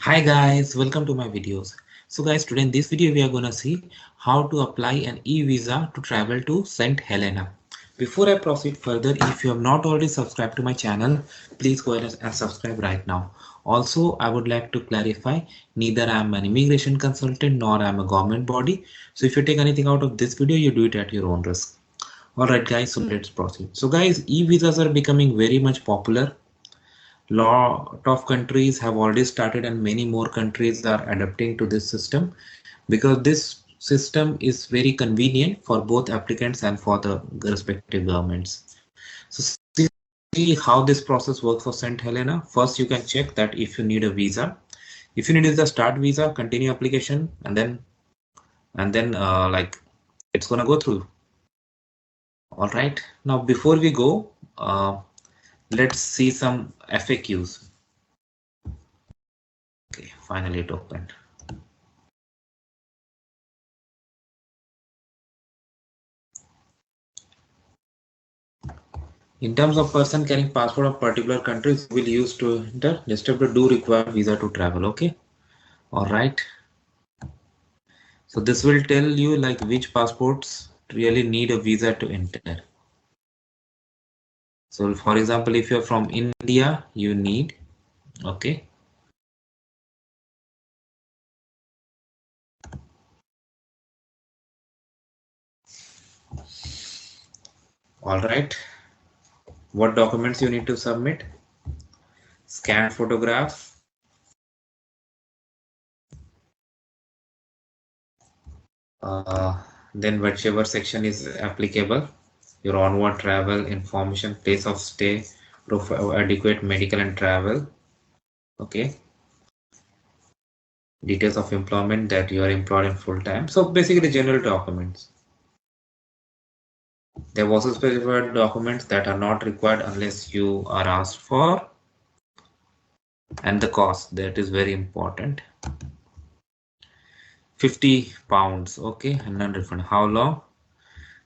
Hi guys, welcome to my videos. So guys, today in this video we are gonna see how to apply an e-visa to travel to St. Helena. Before I proceed further, if you have not already subscribed to my channel, please go ahead and subscribe right now. Also, I would like to clarify, neither I am an immigration consultant nor I am a government body. So if you take anything out of this video, you do it at your own risk. Alright guys, so let's proceed. So guys, e-visas are becoming very much popular. Lot of countries have already started and many more countries are adapting to this system because this system is very convenient for both applicants and for the respective governments. So see how this process works for St. Helena. First, you can check that if you need a visa. If you need the start visa, continue application, and then like it's gonna go through. All right. Now before we go, let's see some FAQs. Okay, finally it opened. In terms of person carrying passport of particular countries will use to enter, distributor do require visa to travel. Okay. All right. So this will tell you like which passports really need a visa to enter. So for example, if you're from India, you need, okay. All right. What documents you need to submit? Scanned photograph. Then whichever section is applicable, your onward travel information, place of stay, proof of adequate medical and travel. Okay. Details of employment that you are employed in full time. So basically general documents. There have also specified documents that are not required unless you are asked for, and the cost, that is very important. 50 pounds, okay, and non-refund. How long?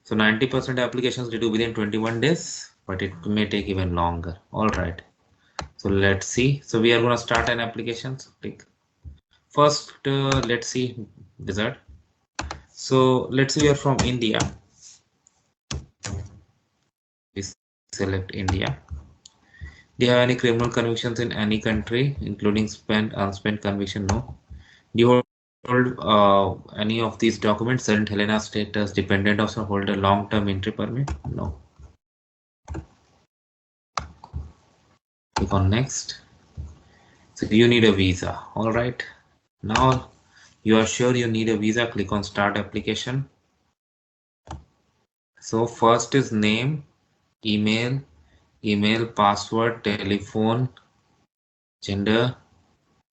So 90% applications due within 21 days, but it may take even longer. All right. So let's see. So we are going to start an application. So click. First, let's see wizard. So let's say you're from India. We select India. Do you have any criminal convictions in any country, including spent, unspent conviction? No. Do you hold any of these documents? St. Helena status, dependent of some holder, long-term entry permit? No. Click on next. So you need a visa. All right. Now you are sure you need a visa. Click on start application. So first is name, email, password, telephone, gender,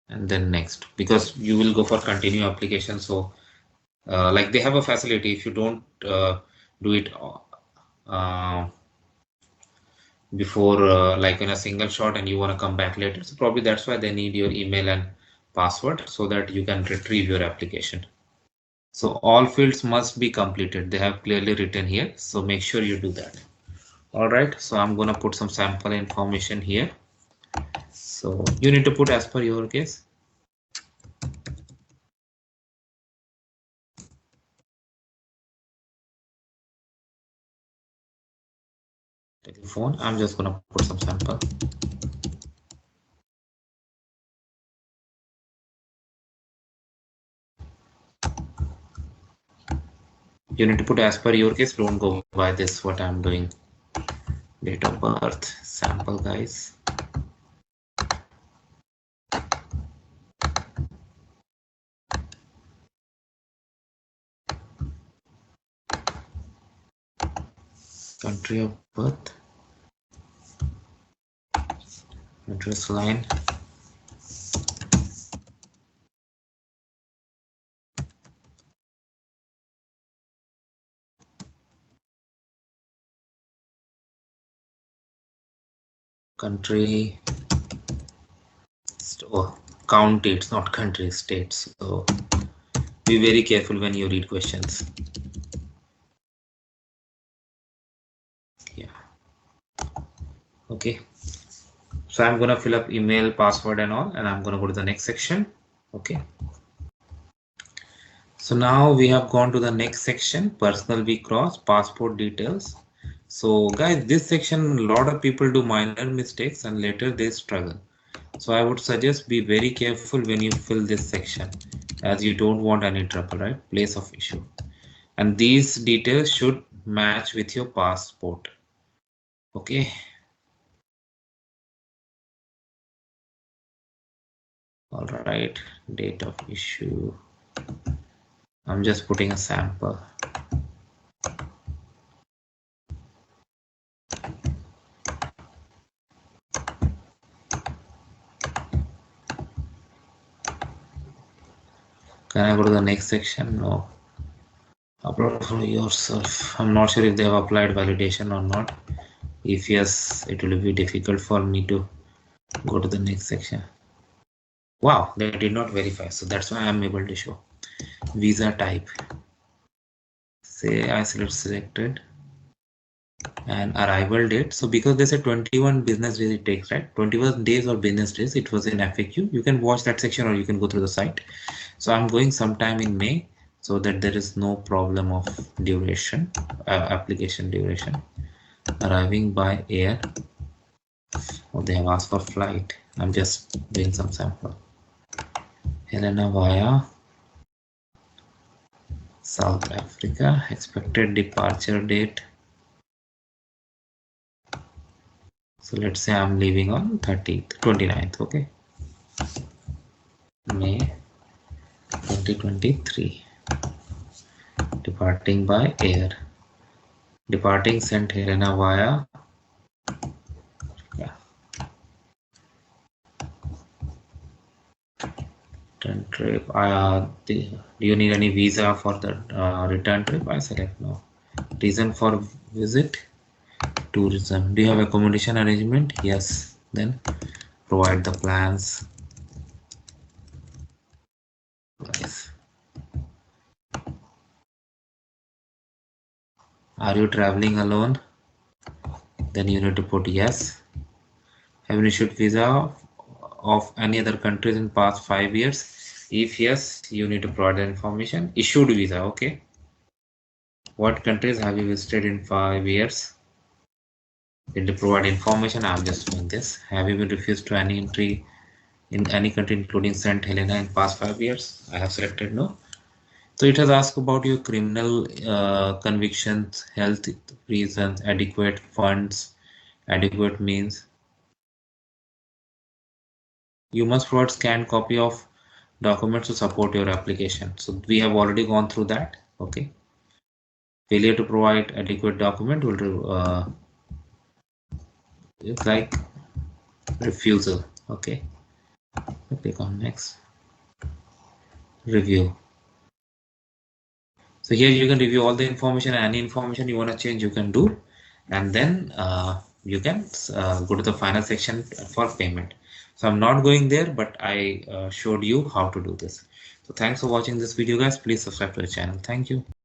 and then next, because you will go for continue application. So like they have a facility if you don't do it before like in a single shot and you want to come back later, so probably that's why they need your email and password so that you can retrieve your application. So all fields must be completed, they have clearly written here, so make sure you do that. All right, so I'm gonna put some sample information here. So you need to put as per your case. Telephone, I'm just gonna put some sample. You need to put as per your case, don't go by this what I'm doing. Date of birth, sample guys. Country of birth, address line, country, oh, county, it's not country, states. So be very careful when you read questions. Yeah. Okay. So I'm going to fill up email, password and all, and I'm going to go to the next section. Okay. So now we have gone to the next section, personal we cross, passport details. So guys, this section, a lot of people do minor mistakes and later they struggle. So I would suggest be very careful when you fill this section, as you don't want any trouble, right? Place of issue. And these details should match with your passport. Okay. All right, date of issue. I'm just putting a sample. Can I go to the next section? No. Upload for yourself. I'm not sure if they have applied validation or not. If yes, it will be difficult for me to go to the next section. Wow, they did not verify. So that's why I'm able to show. Visa type. Say I selected and arrival date. So because they said 21 business days it takes, right? 21 days or business days, it was in FAQ. You can watch that section or you can go through the site. So I'm going sometime in May so that there is no problem of duration, application duration. Arriving by air. Oh, they have asked for flight. I'm just doing some sample. Helena via South Africa. Expected departure date. So let's say I'm leaving on 29th, okay? May 2023. Departing by air. Departing St. Helena via return trip. Do you need any visa for the return trip? I select no. Reason for visit, tourism. Do you have accommodation arrangement? Yes. Then provide the plans. Nice. Are you traveling alone? Then you need to put yes. Have you issued visa of any other countries in past 5 years? If yes, you need to provide the information. Issued visa, okay. What countries have you visited in 5 years? Need to provide information. I'm just doing this. Have you been refused to any entry in any country including St. Helena in past 5 years? I have selected no. So it has asked about your criminal convictions, health reasons, adequate funds, adequate means. You must provide scanned copy of documents to support your application. So we have already gone through that. Okay. Failure to provide adequate document will it's like refusal. Okay. Click on next. Review. So here you can review all the information. Any information you want to change, you can do, and then you can go to the final section for payment. So I'm not going there, but I showed you how to do this. So thanks for watching this video, guys. Please subscribe to the channel. Thank you.